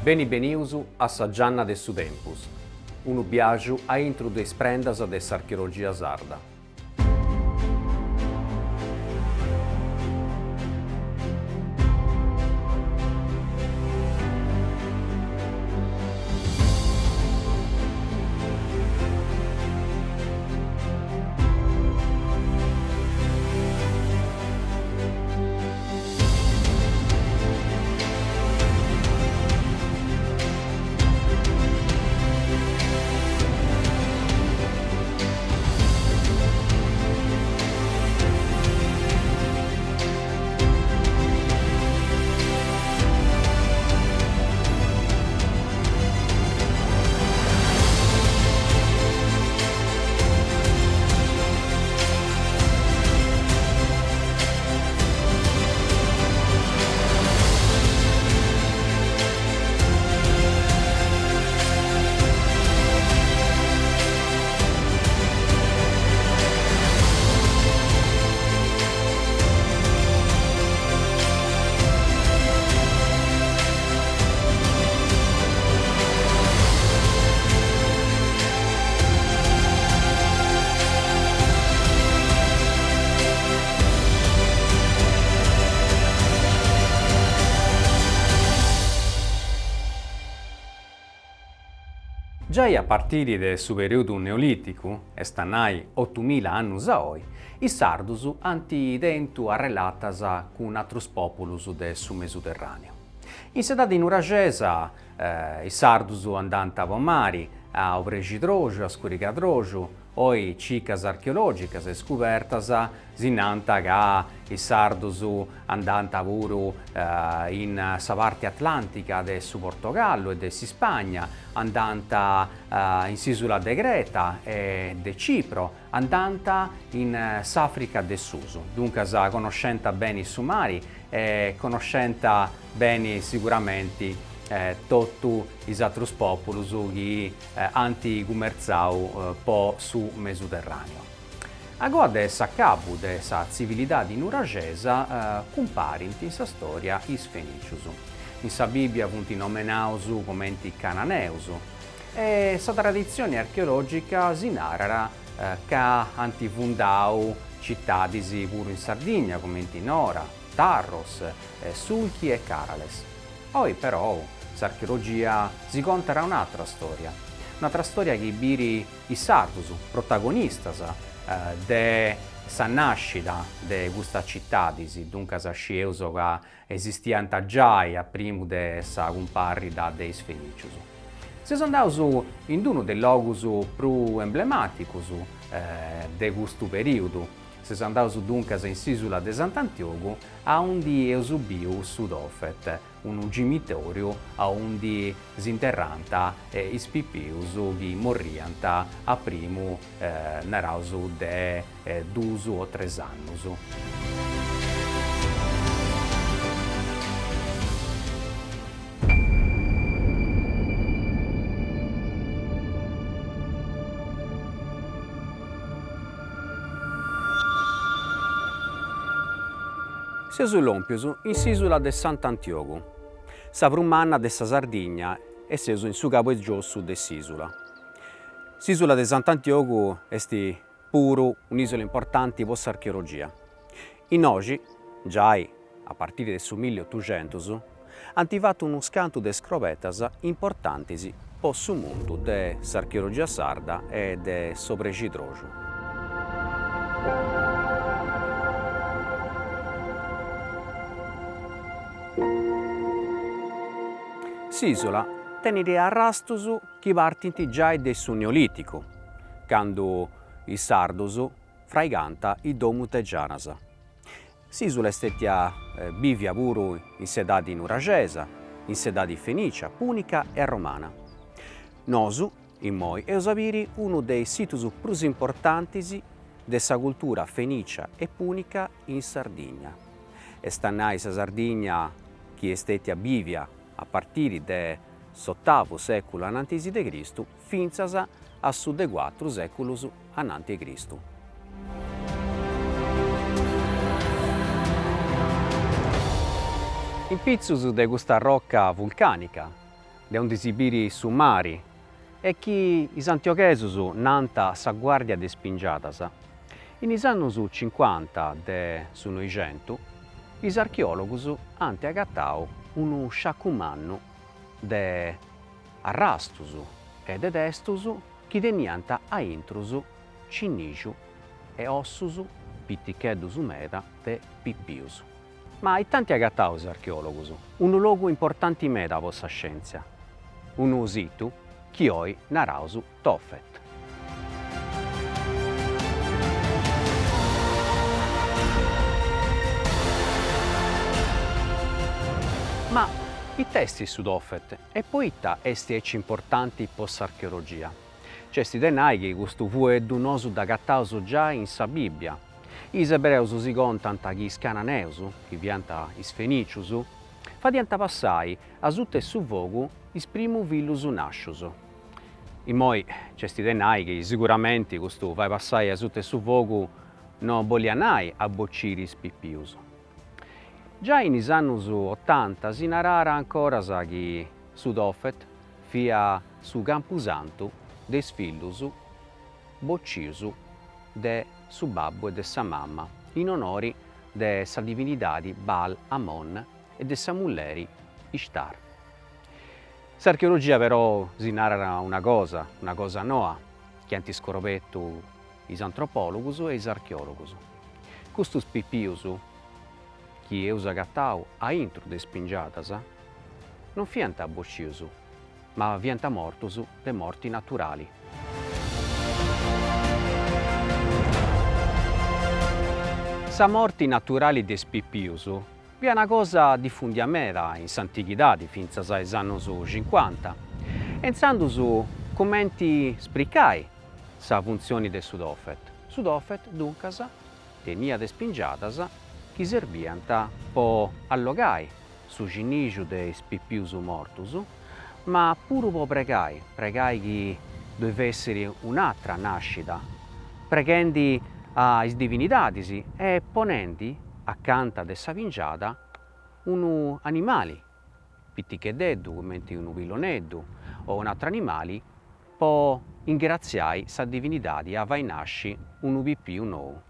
Benivenius a sa Gianna de su tempus, unu viaggiu a intro de prendas de s'archeologia sarda. Già a partire del su periodo neolitico, e stanai 8000 anni aoi, i sardus anti dentu arrelatas con altri populus del su Mediterraneo. In sedade in Uragesa, i sardus andant a Pomari, a Obregidrogiu, a Scurigadrogiu, poi cicas archeologicas e scopertas sinanta ca i sardus andant puru in sa parte atlantica de su Portogallo e de si Spagna, andant in s'isula de Creta e de Cipro, andant in s'Africa de Susu. Dunque conoscenta bene su mari e conoscenta bene sicuramente tutti i altri popoli che anti-commerciau po' su Mediterraneo. Agora de sa capu de sa civiltà in Uragesa comparint in sa storia is Fenicius. In sa Bibbia funt nomenaus come i Cananeus e sa tradizione archeologica si narra ca antifundau cittadis pure in Sardegna come Nora, Tarros, Sulchi e Carales. Poi però l'archeologia si conterà un'altra storia che biri i sardus, protagonistas de sa nascita de questa città, dunque sa sceus che esistiant già a prima de sa comparrida dei Fenicius. Si sono andaus in uno dei luoghi più emblematici de questo periodo. Si sono andaus dunque in s'isola de Sant'Antioco a onde esubiu Sudofet, un gimitorio a onde si interranta is pipius che morriant a primo naraus de 2 o 3 anni. Seus lompius in s'isola de Sant'Antioco, sa prumanna de sa Sardigna e seus in su capo e giossu de s'isola. S'isola de Sant'Antioco est puru un'isola importante per s'archeologia. In oggi, già a partire del su 1800, hanno fatto uno scanto de scropetas importanti per su mondo de s'archeologia sarda e de s'Obregidrogiu. S'isola tenit arrastus chi partint già de su Neolitico, quando i sardus fraigant i domus de Gianas. S'isola est bivia puru in sedade in Uragesa, in sedade Fenicia, Punica e Romana. Nosu, in moi, eus abiri uno dei situs più importanti de sa cultura fenicia e punica in Sardigna. Est nai sa Sardigna chi est a bivia a partire dall'VIII secolo a.C. finzas a su de 4 seculus a.C. In pizzus de questa rocca vulcanica de onde si biri su mari, e chi is antiochesus nanta sa guardia de spingiadas. In is annos 50 de su 900, is archeologus ant agattau unu sciacumannu de arrastus e de testus chi teniant a intrus cinniju e ossus pitticheddus meda de Pippius. Ma tanti agattau is archeologus, unu logu importanti meda po sa scienzia, unu situ chi oi naraus Tophet. Ma i testi su Tophet e poitta est ecce importanti po s'archeologia. C'esti denai chi custu fueddu nosu d'agattaus già in sa Bibbia. Is ebreus si contant chi is cananeus, chi fiant is fenicius, fadiant passai a sute su fogu is primu fillus nascius. Imoi c'esti denai chi sicuramente custu fai passai a sute su fogu non bolianai a bocciri is Pippius. Già in is annus 80 si narara ancora chi su Tophet fia su campusantu des fillus boccius de su babbu e de sa mamma in onori de sa divinidade Baal Amon e de sa mulleri Ishtar. S'archeologia però si narra una cosa noa, che ant iscoropettu is antropologus e is archeologus. Custus Pippius, chi eus agattau a intru de spingiadas, non fiant boccius, ma fiant mortus de morti naturali. Sa morti naturali de Pippius è una cosa diffundia meda in s'antichidade, finzas aes annos 50. Enzandu su commenti spricai sa funzione de su Tophet. Su Tophet, duncas, tenia de spingiadas chi serviant po allogai su cinniju de is Pippius mortus, ma puru po pregai chi doveva essere un'altra nascita, preghendi a is divinidades e ponendi accanto de sa pingiada unu animali, pitticheddeddu, commenti unu piloneddu o un altro animali, po ingraziai sa divinidade a vai nasci unu Pippiu nou.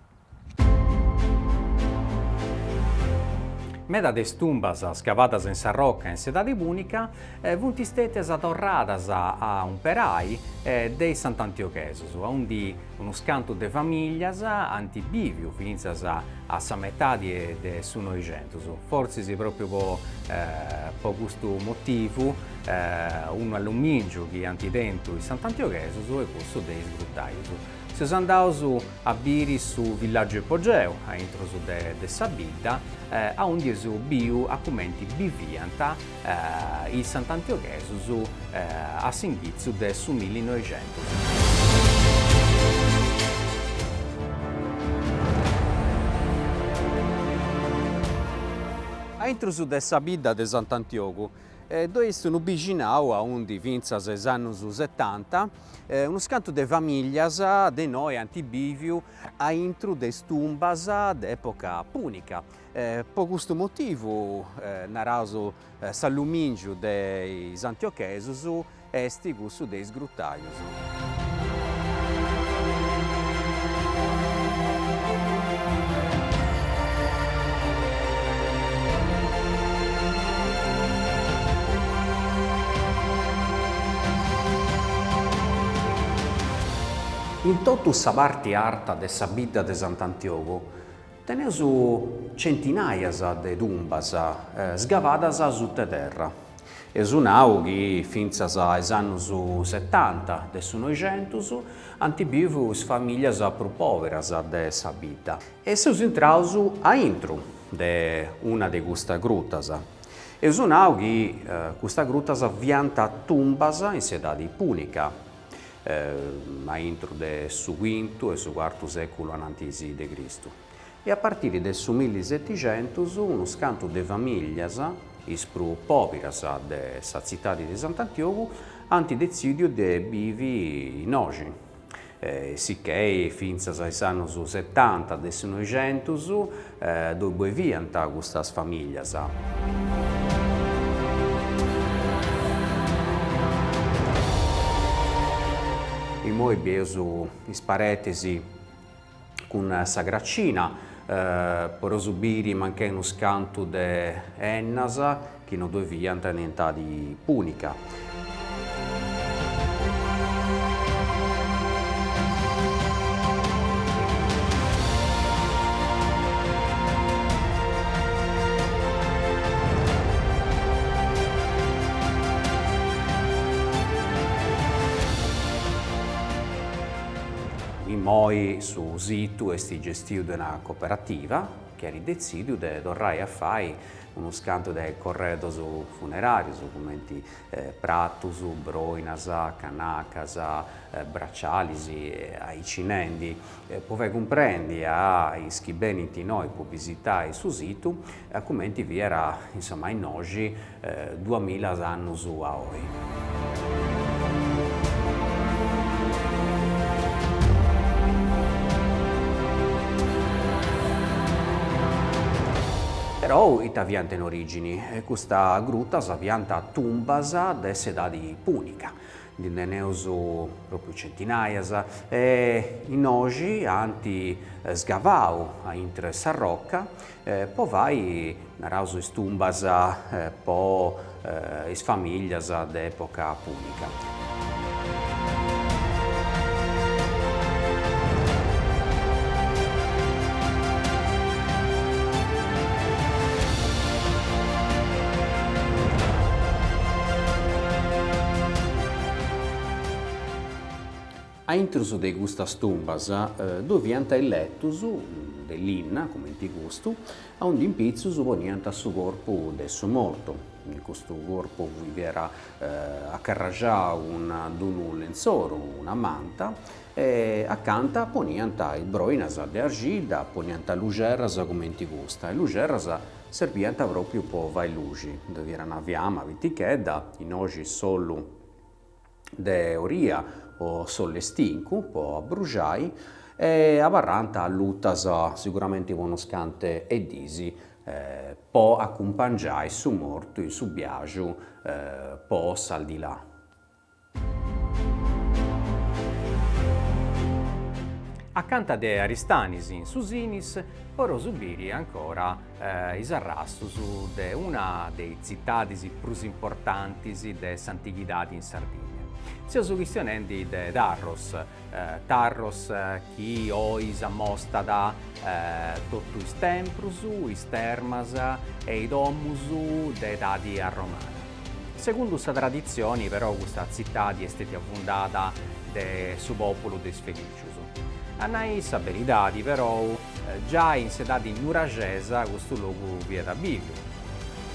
Meda de tumbas scavadas in sa rocca in Sedade Punica funt istetes torradas a un perai dei Sant'Antiochesus, onde unu scantu de famiglias ant biviu finzas a sa metade de su 900. Forse si proprio po custu motivu unu allumingiu chi ant dentu i Sant'Antiochesus e cussu de is Gruttaius. Seus andaus a biri su villaggio Epogeu, a intrus de sa bidda, a onde esu biu a commenti biviant i Sant'Antiochesus a s'ingizzu de su 1900. A intrus de sa bidda de Sant'Antiogu, dove est unu biginau a onde finzas is annus 70, unu scantu de famiglias de noi antibiviu a intru de tumbas de epoca punica. Po custu motivu naraus s'allumingiu de is Antiochesus est cussu de is Gruttaius. In totu sa parte arta de sa bidda de Sant'Antiogu teneus centinaias de tumbas sgavadas sutta terra. Esu nau chi finzas aes annus 70 de su 900 ant bivu is famiglias prus poveras de sa bidda. E seus intraus a intru de una de custas gruttas. Esu nau chi custas gruttas fiant tumbas in Sedade Punica, a intro de su V e su IV secolo anantisi de Cristo. E a partire del su 1700 unu scantu de famiglias, is prus poberas de sa zitade de Sant'Antiogu, ant decidiu de bivi in oci. Sicché finzas aes annus 70 de su 900 dove viviant custas famiglias. e poi biesu is paretesi con sa graccina, per subire anche uno scanto di ennasa che non doveva niente di punica. Noi su situ esti gestito da una cooperativa che ha deciso di tornare a fare uno scanto dei corredos funerari, come pratus, broinas, canacas, braccialisi, ai cinendi. Poi comprendi a iscriventi noi può visitare su situ, come vi era insomma in oggi 2000 anni a oggi. Però itaviante in origini, questa grutta savianta tumbas de sedadi punica, di neuso proprio centinaia, e in oggi anti sgavau a intre sarrocca, poi vai narauso tumbas po is famiglias d'epoca punica. A intruso de gustas tumbas, dovianta il lettus dell'inna, come ti gusto, a un impizzus vonianta su corpo del suo morto. In questo corpo vi era accarraggiato un lenzoro, una manta, e accanto ponianta il broinas de argilda, ponianta lugeras come ti gusta. E lugeras servianta proprio per vai luci, dove era una fiamma vitichedda, in oggi solo de oria, o sollestincu, po' abbrugiai, e a barranta luttas sicuramente conoscante e disi, po' accompagnai su morto, su biagiu, po' saldilà. Accanto de Aristanis in Susinis, ora subiri ancora is arrastos de una dei cittadisi più importanti de s'antichità in Sardegna. Sia su questionendi de Tarros, Tarros chi oi s'ammosta da tutto is temprus, is termas e i domus de dadi a romana. Secondo sa tradizione, però, questa città è stata fondata de su popolo des Fenicius. Anai sa verità, però, già in sedati in Nuragesa questo luogo vi è da Bibbia.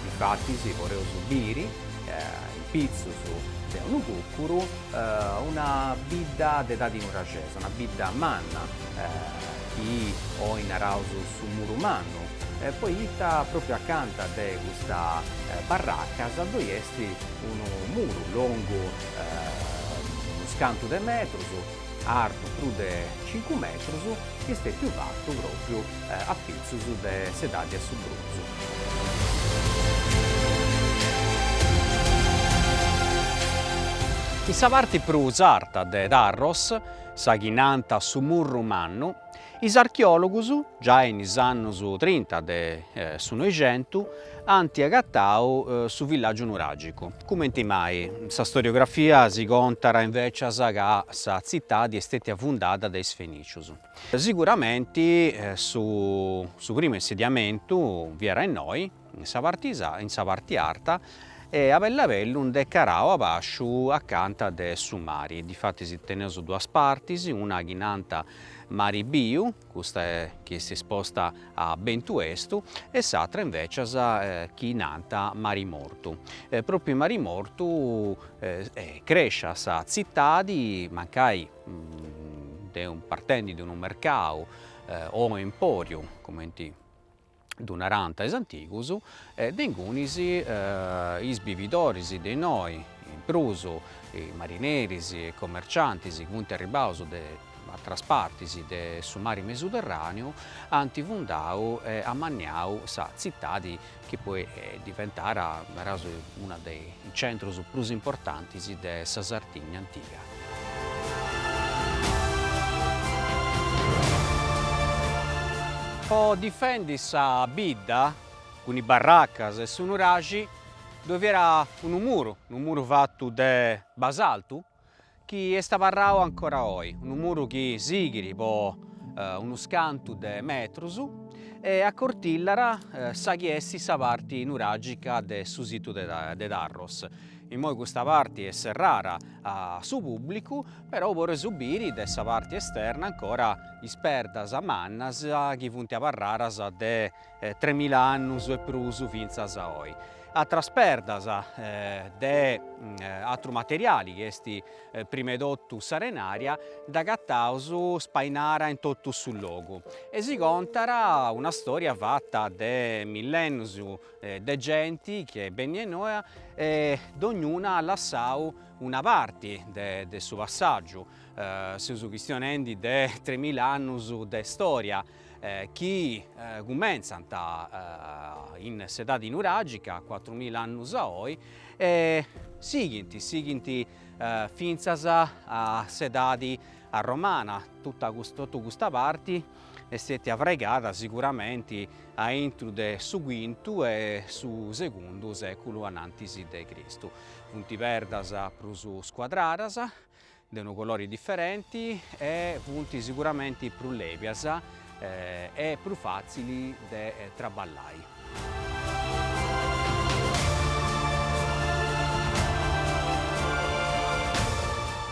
Infatti si vorrei subire il pizzo su de un cuccuru, una bidda de dadi Nuragesa, una bidda manna, chi o in arauso su murumanno. Poi ita proprio accanto a questa barracca dove esti un muro lungo uno scanto de metro, alto più di 5 metri, che è fatto proprio a pizzo de sedati a Subruzzo. In sa parte più usata de Darros, sa ghinanta su murru mannu, is archeologus, già in anni 30 de su Novecento, hanno agattau su villaggio nuragico. Come mai? Sa storiografia si conta invece che sa città è stata fondata dai Fenicius. Sicuramente su primo insediamento vi era in noi, in sa parte alta, e a Bellavello un decarao a basciu accanto a de sumari. Difatti si teneva su due parti, una ghinanta Mari Biu, questa è che si sposta a Bentuestu, e l'altra invece è ghinanta Mari Mortu. Proprio in Mari Mortu cresce sa città di mancai partendo di un mercato o emporio, come d'una ranta esantigus, dengunisi is bividorisi de noi, in pruso, i marineris e commercianti, punti arribauso de altre parti de su mare Mediterraneo, hanno fondato e ammaniato sa città che poi diventare uno dei centri più importanti de sa Sardegna antica. Per difendere sa bidda, con i barraccas e su nuragi, dove era un muro fatto di basalto, che è barrao ancora oggi, un muro che sigiri po uno scanto di metros e a Cortillara saghiessi sa parte nuragica del sito de Darros. In mo questa parte è serrara a su pubblico, però vorrei subire dessa parte esterna ancora isperdas a mannas che funti a barraras de 3000 anni e prusu finza a oggi. A trasperdas de altri materiali che esti prima dottu sarenaria da gattausu spainara in tutto sul logo e si contara una storia fatta de millennus de genti che ben noi ognuna ha lasciato una parte del suo passaggio su questioni de 3000 anni di storia che cominciano in sedati nuragica 4000 anni a oggi e seguenti finzas a sedati a romana tutta questa parte è stata avregata sicuramente a intro del su quinto e su secondo secolo anantisi de Cristo. Punti verdas prusu squadraras de colori differenti e punti sicuramente più levias e più facili da traballare.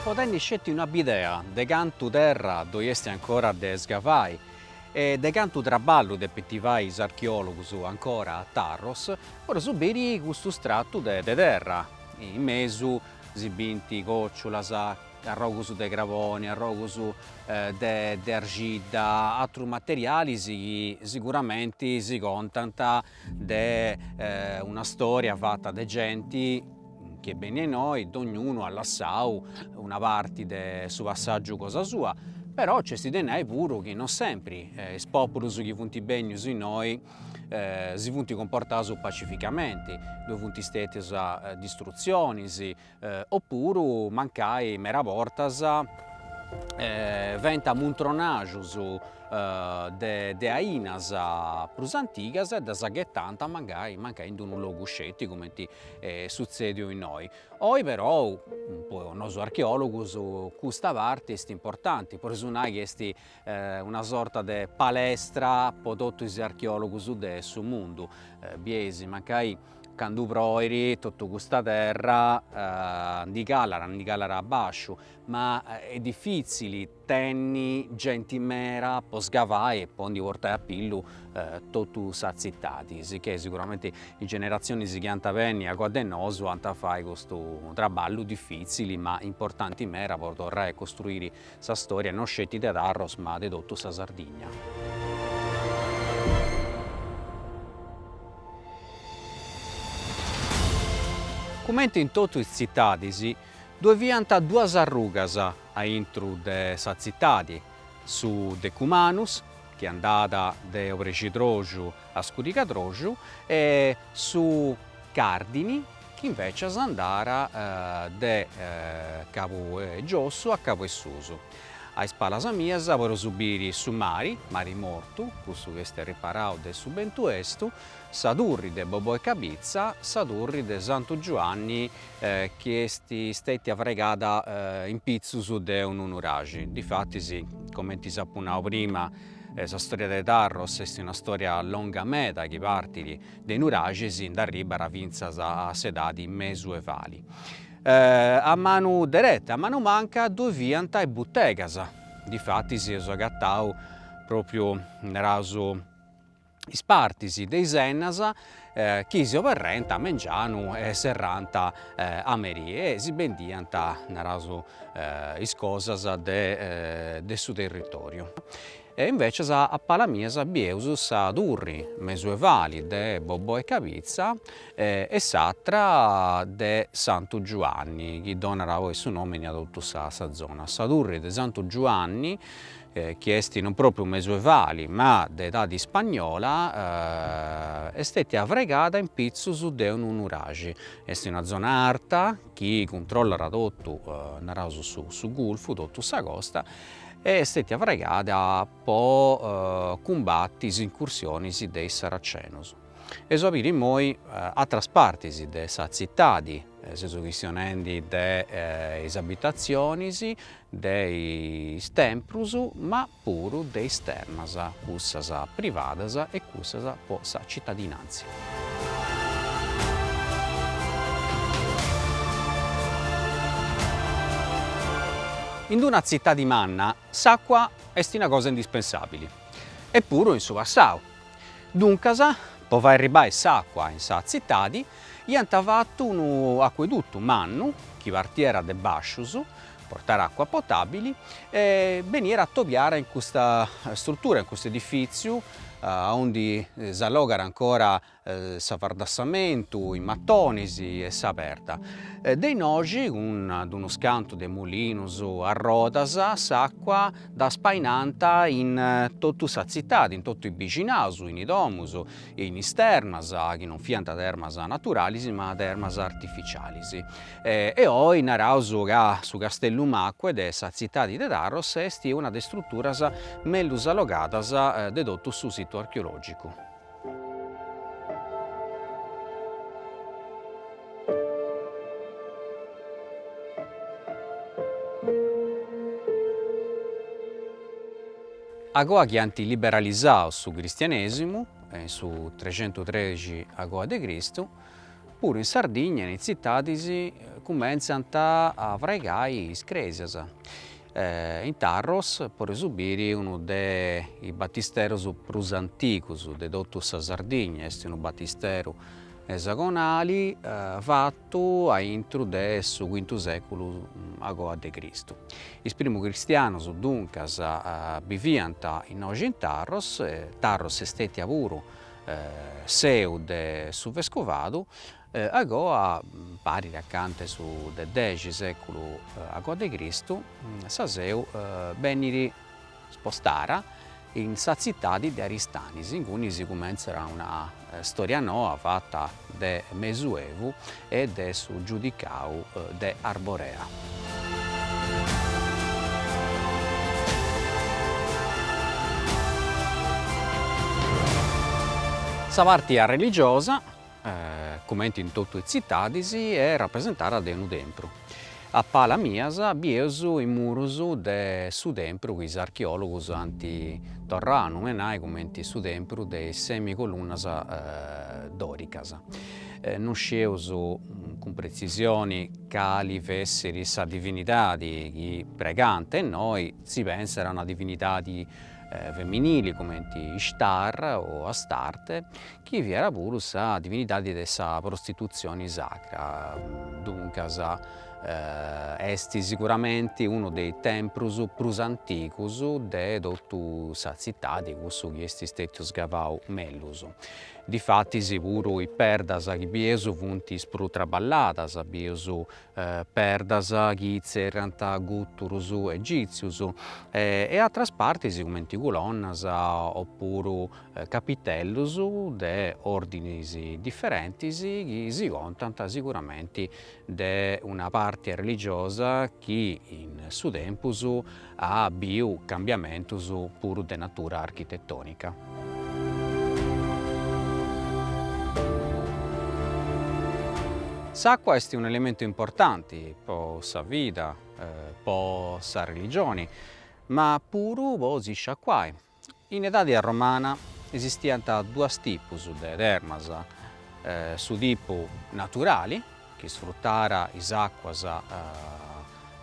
Potendo scegliere una bidea de canto terra dove è ancora de sgavai e de canto traballo de pettivai archeologos ancora a Tarros, ora subiri questo strato de terra. In mezzo si binti gocciolas, arrogus de gravoni, arrogus de argilla, altri materiali sicuramente si contano di una storia fatta da genti che bene noi, ognuno ha lasciato una parte del suo passaggio cosa sua, però c'è si denai pure che non sempre i popoli che funti bene su noi si funti comportati pacificamente, dove funti stati distruzioni, oppure mancai mera portas venta muntronagius de ainas plus antigas e da saghettanta mancai in un luogo scetti come succede in noi. Oggi però noi archeologi questa parte è importante, per esempio è una sorta di palestra per tutti gli archeologi del mondo. Biesi mancai quando proiri tutta questa terra di calara a basso, ma è difficile tenni gente mera per sgavare e poi portare a pillu tutto sazittati, che sicuramente le generazioni si chiamano bene a guarda noso hanno fare questo lavoro difficile ma importante mera per tornare a costruire questa storia non scetti da Darros ma di tutta la Sardegna. Come in tutte le città, dove vi hanno due arrugas a intro delle città, su de Cumanus, che è andata da Obrecidrogiu a Scudicadrogiu, e su Cardini, che invece è andata da Capo Giossu a Capo Essusu. A spalas mias vorrei subire su mari morto, questo che è riparato del subentuesto, Sadurri de Bobò e Cabizza, Sadurri de Santo Giovanni che è stata avregata in pizzus de un unuragi. Difatti, sì, come ti sappunavo prima, la storia dei Tarros è una storia lunga meta che parte dei nuragi si arriva a vinzas a sedati mesuevali. A mano diretta, a mano manca, dove vianta e bottegas. Difatti si è gattau proprio in raso ispartisi dei sennas che si overrenta a Mengiano e serranta a Merie e si bendianta in raso iscosas del suo territorio. E invece a Palamiesa bieus a Durri, mesuevali de Bobò e Cabizza e Satra de Santo Giovanni, che dona il suo nome a tutta questa zona. Sadurri de Santo Giovanni, che è non proprio mesuevali ma d'età di spagnola, è stata avregata in pizzus de un unuragi. È una zona alta che controlla tutto su Gulfo, tutta questa costa, e stati avregada po combattis, incursionis dei Saracenos. E so biri moi atras partis de sa zittadi, senso chistionendi de is abitazionis, de is temprus, ma puru de is termas, cussas privadas e cussas po sa cittadinanza. In una città di manna, s'acqua est una cosa indispensabile, eppure in su passau. Duncas, po fare arribare s'acqua in sa zittadi, iant fattu un acquedutto mannu, chi partiera de bascius, portare acqua potabili, e venire a tobiare in questa struttura, in questo edificio, onde s'allogara ancora s'avvardassamento, i mattonisi e s'aperta. Dei nogi, ad uno scanto de mulinus a rodas, s'acqua da spainanta in tottu sa zittadi, in tottu i bicinaus, in i domus, in is termas, chi non fiant termas naturalis, ma termas artificialis. E oi naraus ca su Castellum Acque de sa zittadi de Tarros est una de strutturas mellus allogadas de totu su situ archeologicu. Agoa chi anti liberalizzau su cristianesimu, su 313 agoa de Cristu, puru in Sardigna, in zittadis, cumenzant a fregai is cresias. In Tarros, por esubiri, uno dei battisteros prus anticus de totu sa Sardigna, est un battisteru esagonali fattu a intro de su V seculu agoa de Cristu. Is primus cristianos duncas viviant in nogi in Tarros, Tarros estetia puru seu de su vescovadu, agoa pari acante su de X seculu agoa de Cristu, sa seu beniri spostara in sa zittadi de Aristanis, in cui si cumenzerà una storia nova fatta de Mesuevu e de su giudicau de Arborea. Sa partia religiosa, come in tutte le zittadis, è rappresentata da un tempio. A pala mias biesu in murus de su tempio, quis archeologus anti torranu menai come su tempio de semicolunnas doricas. Non sceus con precisione cali fesseri sa divinitadi chi pregante, e noi si pensa a una divinitadi femminili come Ishtar o Astarte, chi vi era pure sa divinitadi de sa prostituzione sacra. Duncas est sicuramente uno dei temprus prus anticus de totu sa zittadi, cussu chi est stetiu sgavau mellus. Difatti puru i perdas chi biesu funt prus traballadas, biesu perdas chi zerrant gutturus egizius, e atras partis come colonnas oppuru capitellus de ordinis differentis chi si contant sicuramente de una parte religiosa chi in su tempus ha biu cambiamentus puru de natura architettonica. S'acqua è un elemento importante per sa vita, per sa religione, ma puru per si sciacquai. In età romana esistiant due tipi de termas, su tipu naturali, che sfruttara is acquas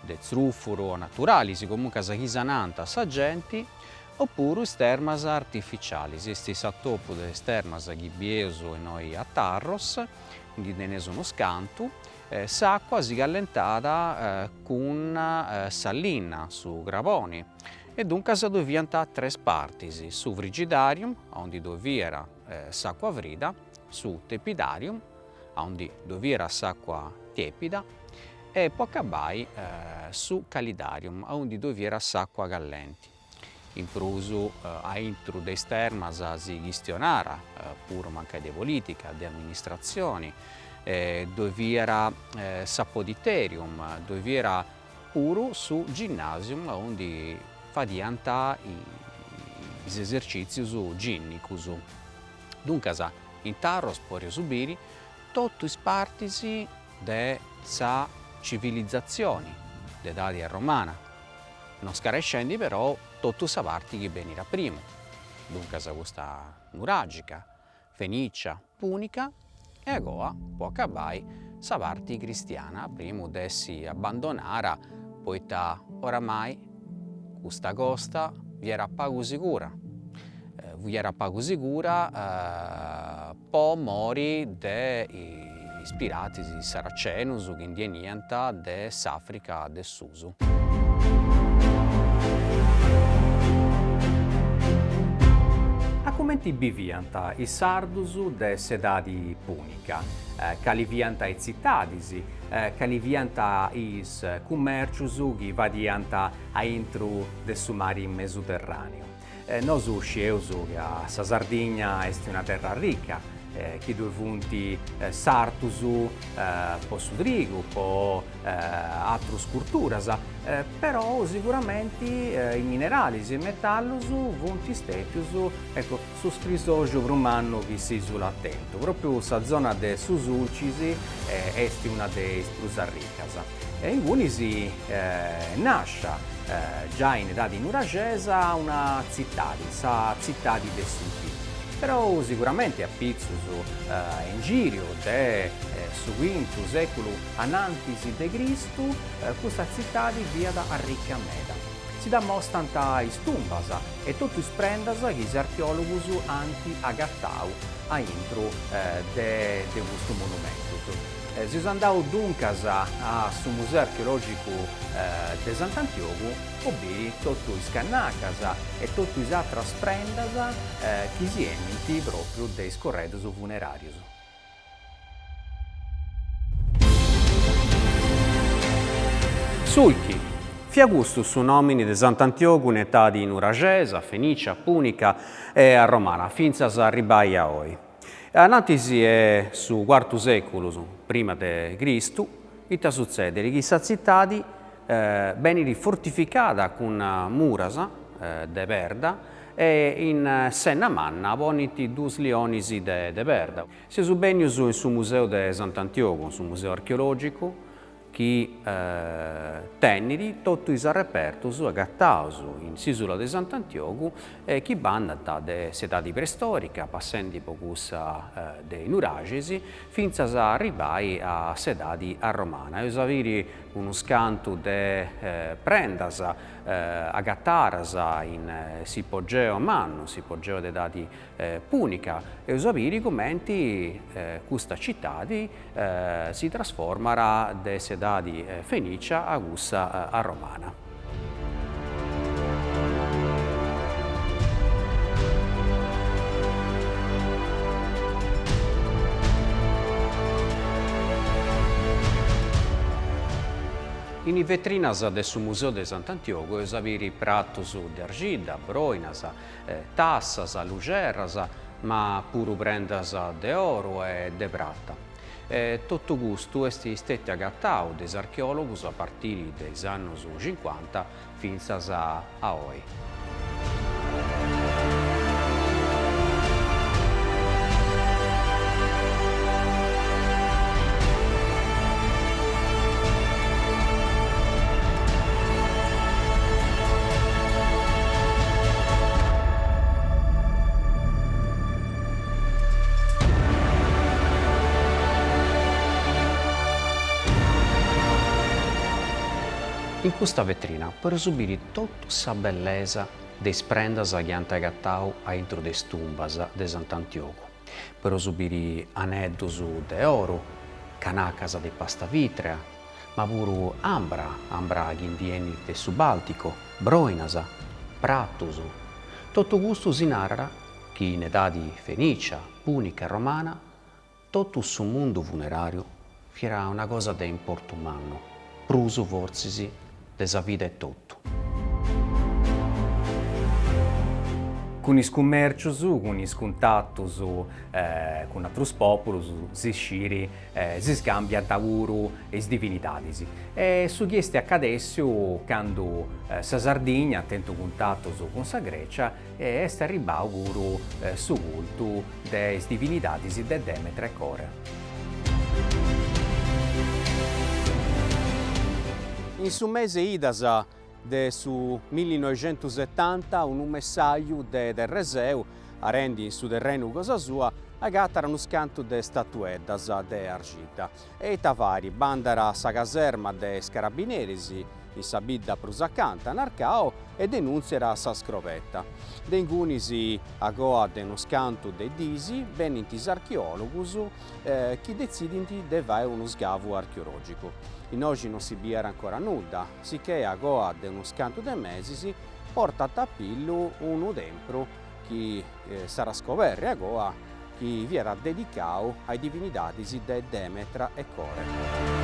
de zrufuru naturali, comunque chi sananta sa gente, oppure is termas artificiali. Esti s'attopu de termas chi biesu e noi a Tarros, di tenes uno scantu, s'acqua si calentata con sallina su gravoni, e dunque si doviant tre partis: su frigidarium, onde doviera s'acqua vrida, su tepidarium, onde doviera s'acqua tiepida, e poi accabai su calidarium, onde doviera s'acqua callenti. In prusu a intro de termas si gestionara pure manca di politica, di amministrazioni, doviera s'apoditerium, doviera pure su ginnasium, onde fadianta gli esercizi ginnicus. Dunque, in tarros può subire tutti i partisi della civilizzazione dell'età romana, non scarescendi però tutti i parti che venivano prima. Dunque, questa nuragica, fenicia, punica e ora può accabare la parte cristiana prima di si abbandonare, poiché oramai questa costa vi era poco sicura. Può morire dei pirati saracenus che venivano dall'Africa del Sud. A come viviant i sardus de sedadi punica, cali viant i cittadis, cali viant is commercius che vadiant a intru del su mare Mediterraneo. Nos sceus che sa Sardigna est una terra ricca, chi due punti sartus po sudrigu, po altrus culturas, però sicuramente i minerali e i metallus punti stetius, ecco, su scritto romano che si sulla attento. Proprio sa zona de Susulcis est una de plus ricas. E in cui si nasce già in età di nuragesa una città, la città di Supi. Però sicuramente a Pizzus in giro del su V secolo anantis de Cristo questa città via da arriccameda. Si dimostrano i tumbas e tutti i prendas che gli archeologi anti agattau a intro de questo monumento. Si sono andato dunque al Museo Archeologico di Sant'Antioco, ovvero tutti i cannacas e tutti gli altri prendas che si emiti proprio dei corredus funerarius. Sulchi. Fiagusto su nomini di Sant'Antioco in età di Nuragesa, Fenicia, Punica e a Romana, finza a Ribaia oi. Anantisi è su IV secolo prima di Cristo, ita succede che questa città venne fortificata con muras de verda e in senna manna poniti due leonis de verda. Si subenius in su museo de Sant'Antioco, su museo archeologico, che tenniri tutti i repertus agattaus in s'isola di Sant'Antioco che vanno da età preistorica, passando pocussa dei nuragesi, fino ad arrivare a sedadi a romana. E avere uno scanto di prendas agattaras in sipogeo manno, sipogeo de dati punica, e usaviri commenti questa città si trasformerà da sedadi fenicia a gussa a romana. In vetrinas del Museo di Sant'Antioco esaviri pratus de argida, broinas, tassas, lugerras, ma pure prendas de oro e de prata. Tutto questo è stato agattau dai archeologi a partire dai anni 50 fino a oggi. In questa vetrina puoi subire tutta la bellezza dei prendas che hanno agattau a intro dei tumbas di Sant'Antioco. Puoi subire aneddoti di oro, canacas di pasta vitrea, ma pure ambra che viene del Subaltico, broinas, pratus. Tutto questo si narra che in età di Fenicia, Punica e Romana, tutto il mondo funerario era una cosa di importo umano, pruso forse desa vita è tutto. Con is cummercius, con is contattus con atrus populus, si sciri, si scambiant auru is divinidadis. E su chiesti accadessiu quando sa Sardigna, tentu contattus con sa Grecia, est arribau puru su cultu de is divinidadis de Demetra e Core. In su mese idas de su 1970 un messaggio del Reseu arendi su terreno cosa sua agattara uno scanto de statueddas de argida e tavari bandara sa caserma de scarabinierisi in sabidda prusacanta narcao e denunziera sa scrovetta. Dengunisi agoa de uno scanto de disi benintis archeologus chi decidinti de vai uno sgavu archeologico. In oggi non si biera ancora nulla, sicché agoa de uno scanto de mesisi porta a tappillu uno dentro chi sarà scoverre agoa chi viera dedicato ai divinidadisi de Demetra e Core.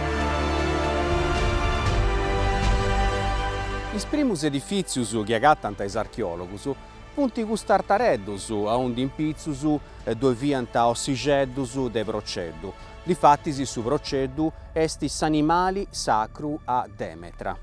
Is primus edificius chi agattant ais archeologus punti gustartareddus a undi impizzus dove viant ossigeddus de proceddu. Difattisi su proceddu est s'animali sacru a Demetra.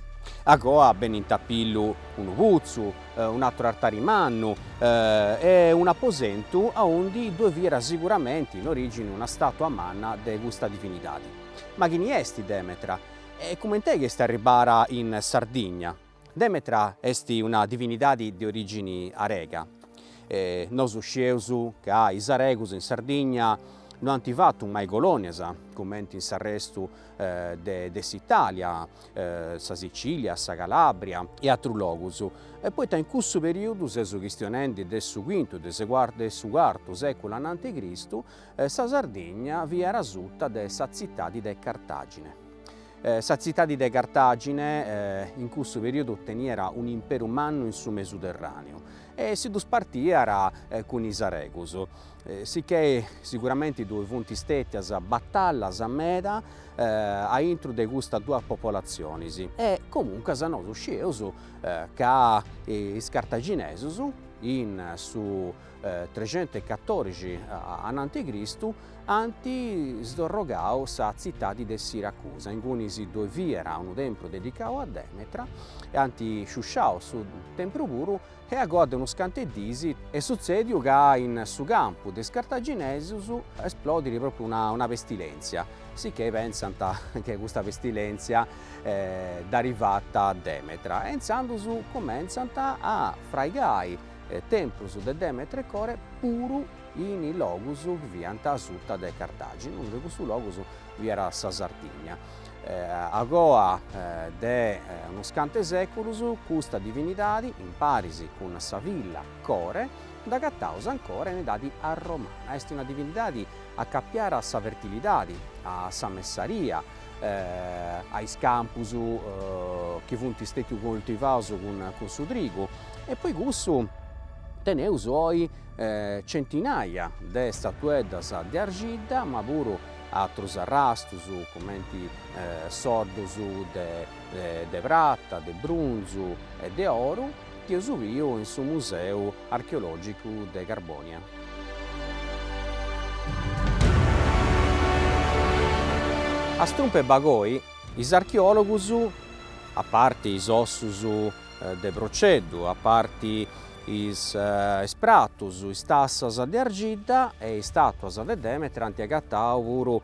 Agoa ben in tappillu unu puzzu, un altro altare mannu e un aposentu a undi dove viera sicuramente in origine una statua manna de gusta divinidadi. Ma chi est Demetra? E come te che sta arribara in Sardigna? Demetra est una divinidadi di origini arega. Nos usceusu ca is aregus in Sardigna non hanno fatto mai colonias, come in s'arrestu de s'Italia, sa Sicilia, sa Calabria e altri logus. E poi in questo periodo, su questionendi del su quinto e su quarto secolo a.C., sa Sardegna vi era assunta de sa città di Cartagine. Sa città di Cartagine in questo periodo teniera un impero manno in su Mediterraneo e si spartiera con i aregus. Sicché sicuramente due punti stettias battallas a meda a intro de questa due popolazioni e comunque noi uscieus che i cartaginesus in su 314 a.C. anti sdorrogau sa città di Siracusa, in cui si doveva un tempio dedicato a Demetra e anti sciusciau su tempio puro e a godere uno scantedisi e succede che in su campo des cartaginesus esplodere proprio una pestilenzia, sicché pensano che questa pestilenzia derivata a Demetra e insandus cominciano a fraigai templus de Demetra e Core puru in logus che viant assunta de Cartagine, uno di questi logus vi era sa Sardigna. Agoa de uno scante seculus custa divinidadi in parisi con sa villa Core da gattaus ancora ne dati a Romana. Est una divinidadi a cappiare a sa fertilidadi, a sa messaria, ai campus che funt stati coltivaus con su trigo e poi cussu teneus oi centinaia de statueddas di argida, ma pure altros arrastus, commenti sordus de prata, de brunzu e de oro, che usuvio in su museo archeologico de Carbonia. A strumpe bagoi, is archeologus, a parte is ossus de proceddu, a parte is pratus, is tassas de argida e is statuas de Demetra anti agattau puru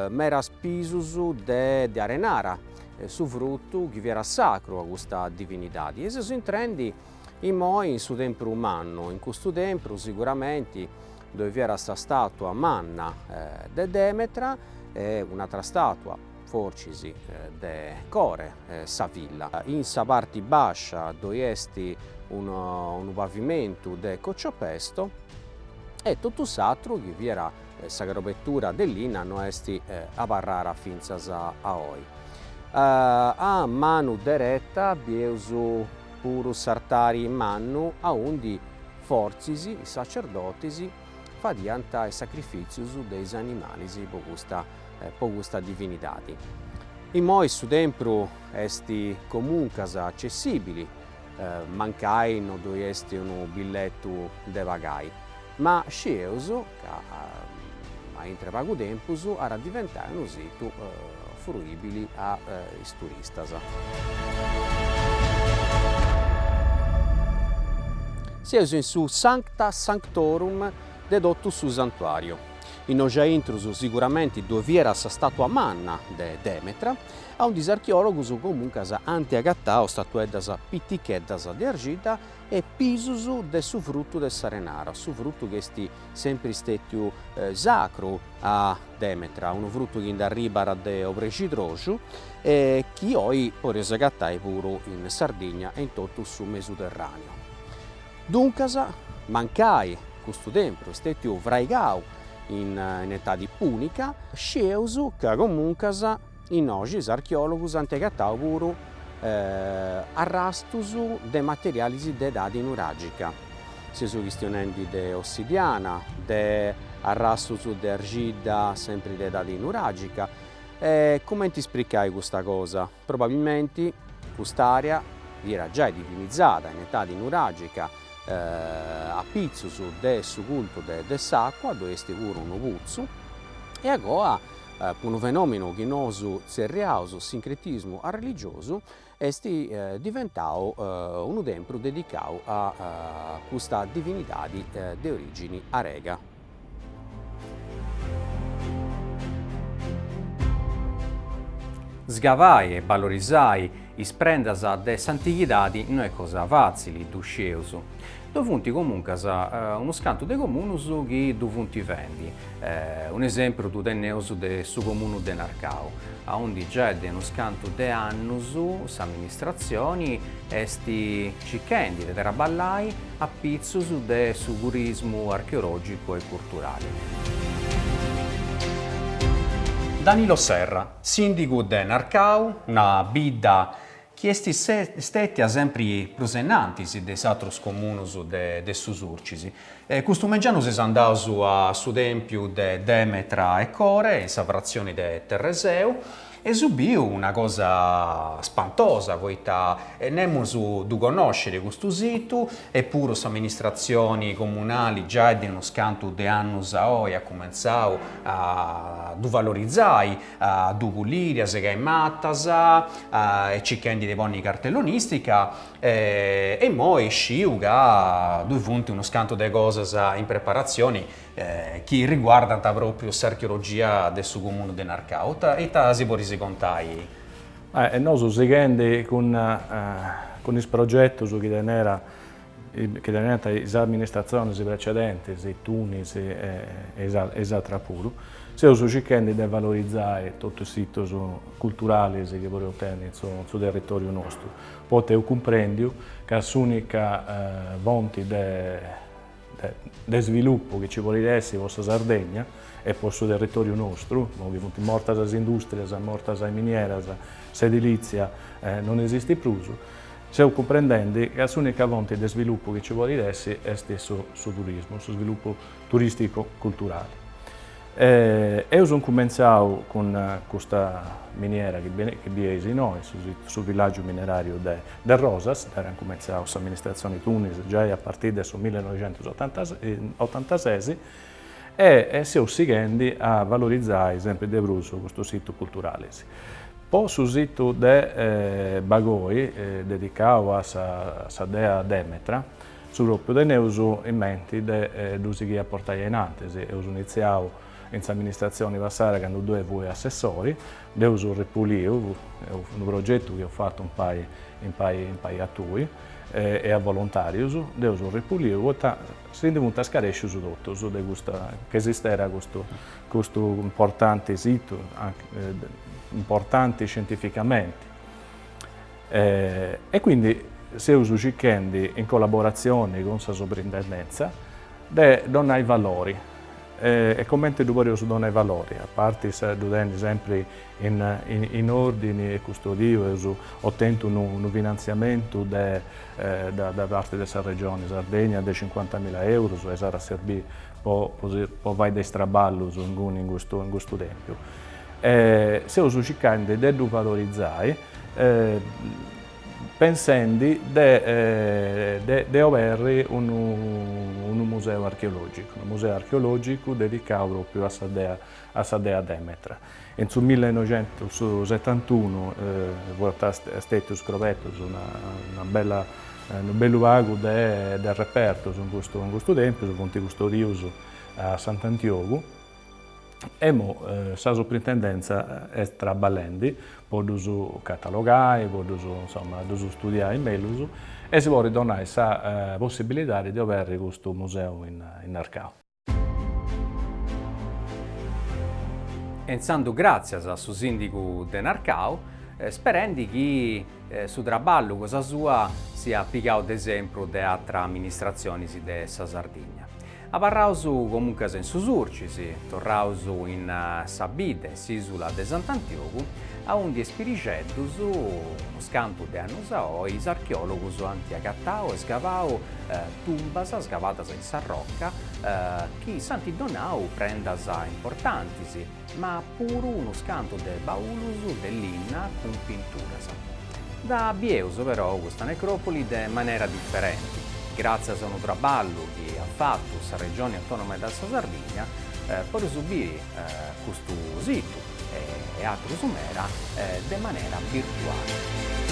meras pisus de arenara, su fruttu chi viera sacro a questa divinidadi. E se si intrendi in su tempio umano, in questo tempio sicuramente dove viera sta statua manna de Demetra e un'altra statua forcisi de Core, sa villa. In sa parte bascia dove esti un pavimento de cocciopesto e tutto s'altro che vi era sa garbettura dell'ina non esti a parrara finzas a oi. A manu deretta biesu puru sartari mannu a undi forzisi, i sacerdotisi fadiant ai sacrificius deis animalis po gusta divinidadi. In moi su tempio esti comuncas accessibili mancai non dovresti un biglietto de vagai, ma sceuso che a intrapago tempus era diventato un sito fruibile a is turistas. Siamo in su Sancta Sanctorum de dotto su santuario. In oggi intrus sicuramente dove era stato a manna de Demetra, a un archeologos comunque anti agattao statueddas pitticheddas de argida e pisus de su frutto del Sarenara, su frutto che sti sempre stetiu sacro a Demetra, un frutto che arriba de obrecidrosu e che oggi può agattai pure in Sardegna e in tutto su Mediterraneo. Dunque, mancai questo tempo, stetiu vraigau in età di punica, sceusu che comunque in oggi gli archeologi hanno agattau pure arrastus de materiali de età nuragica, sia su questioni de ossidiana, de arrastus de argida sempre de età nuragica. Come ti spiegai questa cosa? Probabilmente quest'area era già divinizzata in età nuragica a pizzus de su culto de s'acqua, dove esti pure un puzzu, e agora un fenomeno che nosu zerriausu sincretismo a religioso esti diventato un tempio dedicato a questa divinità di origini arega. Sgavai e valorizai is prendas de s'antichidadi non è cosa facile, dusceusu. Dovunti comunque uno scanto de comunus che dovunti vendi. Un esempio tu tenneus de su comunu de Narcau, a onde già de uno scanto de annus s'amministrazioni esti cicchendi de traballai a pizzus de su turismo archeologico e culturale. Danilo Serra, sindaco de Narcau, una bidda che è stata sempre presente dei altri comuni de Susurcisi. Questo mangiano si andato a su tempio de Demetra e Core, in savrazione de Terreseu, e subiu una cosa spantosa, poiché nemmeno du conoscere questo sito, eppure le amministrazioni comunali già di uno scanto di anni a oggi ha cominciato a valorizzare, a pulire, a segare mattas, e cercando di buoni cartellonistica, e poi sciu che due punti uno scanto di cose in preparazione che riguardano proprio l'archeologia del suo comune di Narcau. E si può raccontare? Noi seguendo con il progetto che era le amministrazioni precedenti, i Tunis e Trapuru, stiamo cercando di valorizzare tutti i siti culturali che vogliamo tenere sul territorio nostro. Potete comprendere che l'unica fonte di sviluppo che ci vuole essere in vostra Sardegna e per il territorio nostro, morte le industrie, morte le miniere, l'edilizia non esiste più. Stiamo comprendendo che l'unica fonte di sviluppo che ci vuole essere è stesso sul turismo, sul sviluppo turistico-culturale. Io ho cominciato con questa miniera che è in noi, sul villaggio minerario del Rosas, abbiamo cominciato l'amministrazione Tunis già a partire dal 1986 e stiamo seguendo a valorizzare sempre di più questo sito culturale. Poi sul sito di Bagoi, dedicato a dea Demetra, proprio abbiamo in mente di portare in avanti. Abbiamo iniziato in amministrazione passata quando due assessori, abbiamo ripulito, un progetto che ho fatto un paio a tui e a volontari, abbiamo ripulito, si è venuto a scaresci su tutto, che esisteva questo importante sito, importante scientificamente. E quindi stiamo cercando in collaborazione con la soprintendenza di donare i valori. E come tu vuoi donare i valori, a parte donare sempre in ordine e custodio, ottengo un finanziamento da parte della regione Sardegna di 50.000 euro, e sarà servito per vai dei straballo in questo tempio. Stiamo cercando di valorizzare pensando di avere un museo archeologico dedicato proprio a Sadea Demetra. In 1971 è stato scoperto un bel vago del reperto in questo tempo, su fonti custodioso a Sant'Antioco. E la soprintendenza è traballando, può catalogare, può studiare meglio e si vuole donare la possibilità di avere questo museo in Arcao. Enzando grazie al suo sindaco di Arcao, sperando che su traballo cosa sua sia applicato d'esempio da altre amministrazioni della Sardegna. Avarrausu comunque in Susurcisi, torrausu in Sabide, Sisula de Sant'Antioco, a un di spiriceddus, uno scanto de anni oi, is archeologos antiagattao e scavao tumbas scavatas in Sarrocca, che Santi Donau prendas importanti, ma pure uno scanto de baulus dell'inna con pinturas. Da Bieuso però questa necropoli de maniera differente. Grazie a un traballo che ha fatto la Regione Autonoma della Sardegna, può subire questo sito e altro sumera di maniera virtuale.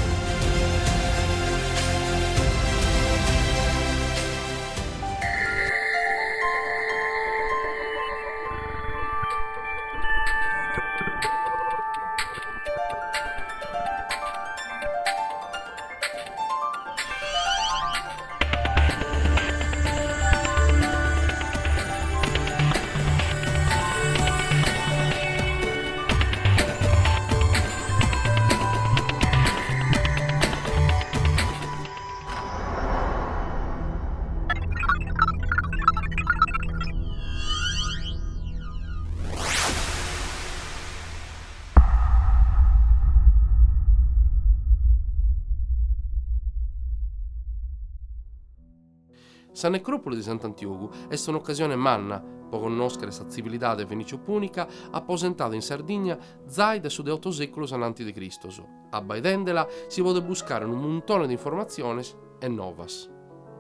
Sa necropoli di Sant'Antioco è un'occasione manna per conoscere la civiltà de Venicio Punica apposentata in Sardegna zaide su de 8 secoli ananti di Cristo. A baidendela si può buscare un montone di informazioni e novas.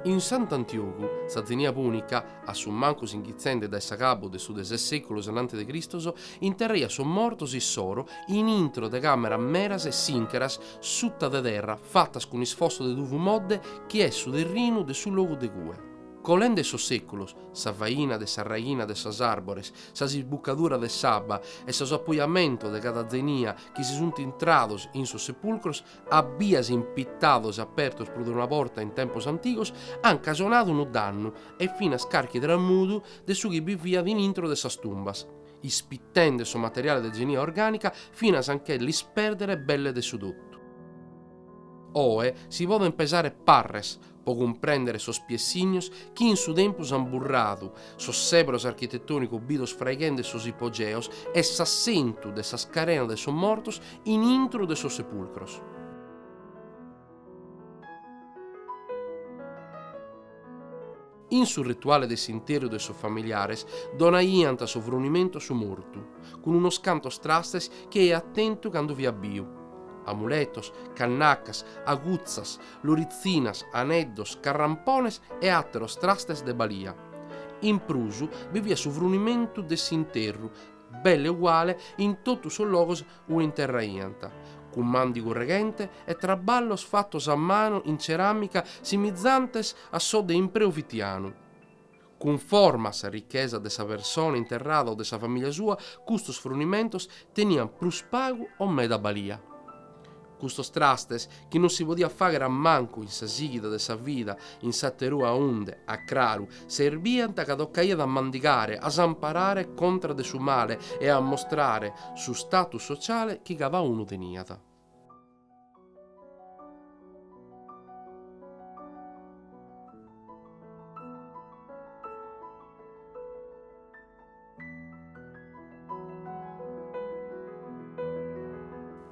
In Sant'Antioco, sa zenia punica, a su manco singhizzende da Sacabo de su de 6 secoli ananti di Cristo, interreia son mortos il soro in intro de camera meras e sincheras sutta de terra, fattas con isfosso de duvu modde, che è su del rinu de su luogo de gue. Colende so seculos, sa vaina de sa raina de sas arbores, sa sbucadura de sabba e sa appoiamento de cada zenia che si sunt intrados in sos sepulcros, abbias impittados apertos pro de una porta in tempos antigos, han casionato un danno e fino a scarchi tramudu de su che vivia in intro de sas tumbas, ispittende so materiale de genia organica fino a sanché l'isperdere belle de su tutto. Oe si voden pesare parres, po comprendere sos piessignos chi in su tempus han burradu, sos sebros architettonico bidos fraigende sos ipogeos e s'assentu de sas carena de sos mortos in intro de sos sepulcros. In su rituale de sinterio de sos familiares donaiant a sovrunimento su mortu, con unos cantos trastes che è attento quando vi abbio. Amuletos, cannacas, aguzzas, lorizinas, aneddos, carrampones e atteros trastes de balia. In prusu vivia sovrunimento de sinterru, belle uguale in totus os logos u interraianta, con mandigo regente e traballos fattos a mano in ceramica simizzantes a so de impreo vitiano. Con formas e ricchezza de sa persona interrada o de sa famiglia sua, custos frunimentos tenian plus pagu o meda balia. Custos trastes che non si podia fare a manco in sa sigida de sa vida, in sa terua onde, a craru, serviant a cadoccaia da mandigare, a samparare contra de su male e a mostrare su status sociale chi cava uno teniata.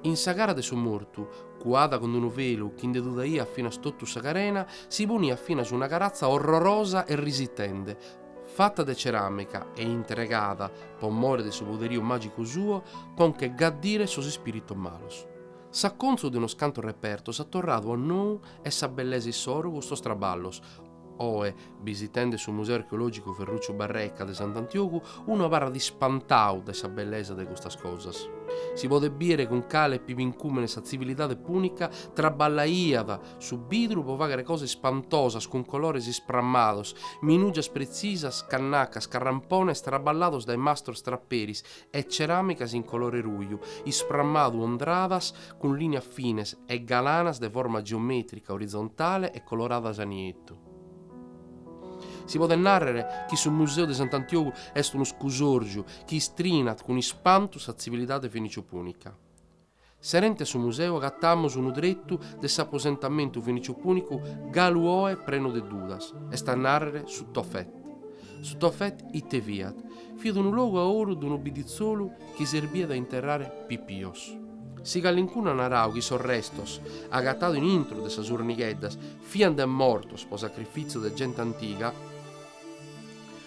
In sa gara de su mortu, cuada con un velo che indedudaia fino a stottu sa carena, si punia fino su una carazza orrorosa e risitende, fatta de ceramica e intregata, per more de su poderio magico suo, pon che gaddire sos spiritos malos. S'acconzo di uno scanto reperto s'attorrato a nou e sa bellesi soro gusto straballos. Oe, visitende sul Museo Archeologico Ferruccio Barrecca de Sant'Antiocu, uno parra di spantau de sa bellesa de questas cosas. Si può bire con cale e pivincumene sa civilidade punica, traballaiada su vidru po vagare cose spantosas con colores sprammados, minugias precisas, cannacas, carrampones traballados dai mastros trapperis e ceramicas in colore ruiu, isprammadu ondradas con linea fines e galanas de forma geometrica orizzontale e coloradas a nietto. Si può narrare che sul Museo di Sant'Antiocu est uno scusorgiu che strinat con ispantus a civilidade fenicio-punica. Serente su museo agattammus unu drettu de s'apposentamentu fenicio-punicu galuoe preno de dudas, e sta narrare su Tofet. Su Tofet ite viat, fio d'un luogo a oro d'un obidizzolu che servia da interrare pipios. Si gallincuna narau chi sorrestos, agattado in intro de sa surnigheddas, fian de mortos po sacrificio de gente antica,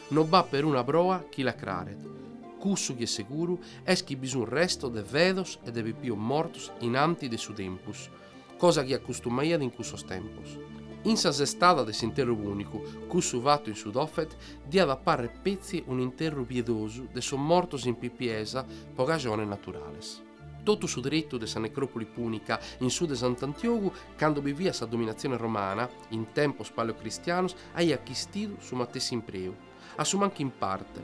non va per una proa chi la craret. Cussu chi è sicuro es chi bisun resto de vedos e de pipio mortos in anti de su tempus, cosa chi accustumaiad in cussos tempos. In sa sestada de s'interro unico, cussu vatto in sudofet, dia da parre pezzi un interro piedosu de son mortos in pipiesa po cagione naturales. Tutto su diritto de sa necropoli punica in su de Sant'Antiocu, quando vivia sa dominazione romana, in tempos paleocristianos, aia chistidu su matessi impreu, a su manchi in parte.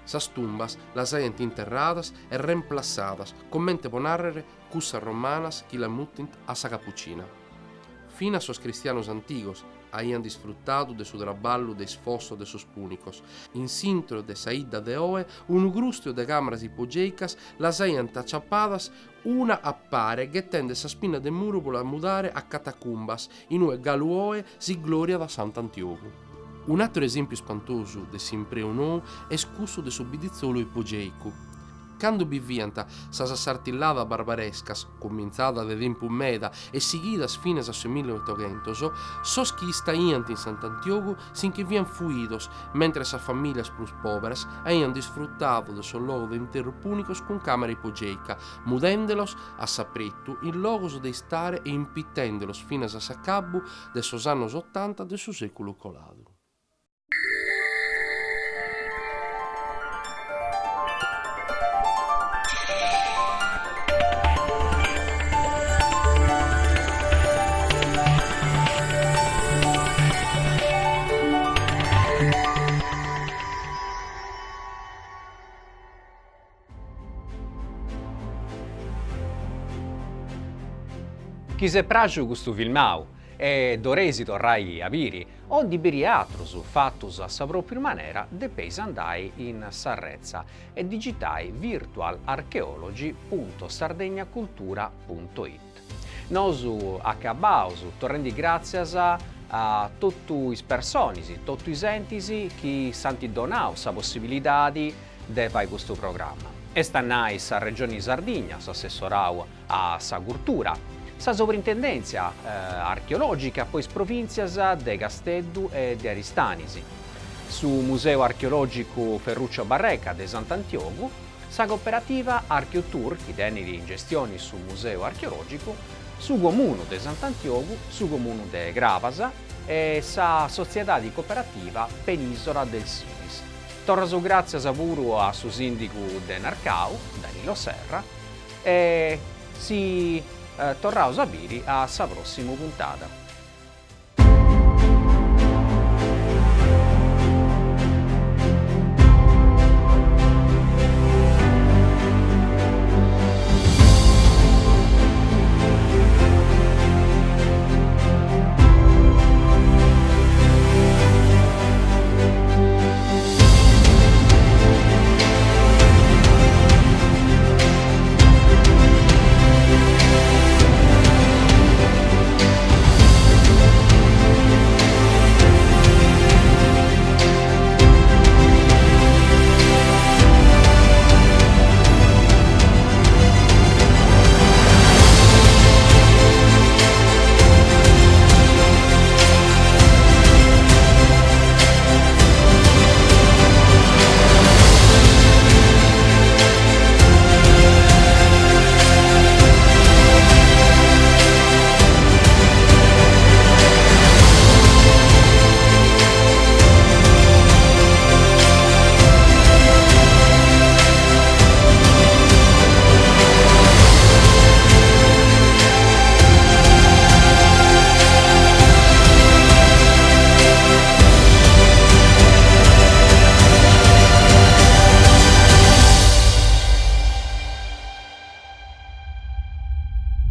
Sas tumbas las aiant interradas e reemplazadas, commente po narrere cussas romanas chi la muttint a sa capucina. Fina sos cristianos antigos aian disfruttadu de su traballu de sfosso de sos punicos. In sintro de sa idda de oe, un grustio de camaras ipogeicas las aiant acciappadas una a pare ghettende sa spina de muro po la mudare a catacumbas, in ue galuoe si gloria da Sant'Antiocu. Un altro esempio spantoso de s'impreu nou è scusso de s'obidizzolo ipogeicu. Quando bivianta sas assartillada barbarescas, cominciata de tempu meda e seguidas fines a su 1800, sos chi staiant in Sant'Antiocu sin che vian fuidos, mentre sa familias plus pobres aian disfruttato de son logo de interro punicos con camera ipogeica, mudendelos a saprettu in logos de stare e impittendelos fines a s'acabbu de sos annos 80 de su secolo coladu. Chi se pragiu gustu filmau e doresi torrai a biri, o di biriatrus fattus a sa propriu manera, depeis andai in Sarrezza e digitai virtualarcheologi.sardegnacultura.it. Nosu accabaus torrendi grazias a tutti is personisi, tutti is entisi chi santi donau sa possibilidadi de fai questo programma. E stannai sa Regione Sardigna, s'assessorau a sa cultura, sa sovrintendenza archeologica, poi provincias de Casteddu e de Aristanisi. Su Museo Archeologico Ferruccio Barrecca de Sant'Antiocu, sa cooperativa Archeotour, chi tiene in gestione su Museo Archeologico, su Comune de Sant'Antiocu, su Comune de Gravasa e sa società di cooperativa Penisola del Sinis. Torraso grazie a puru a su sindico de Narcau, Danilo Serra, e si torrao a biri a sa prossima puntata.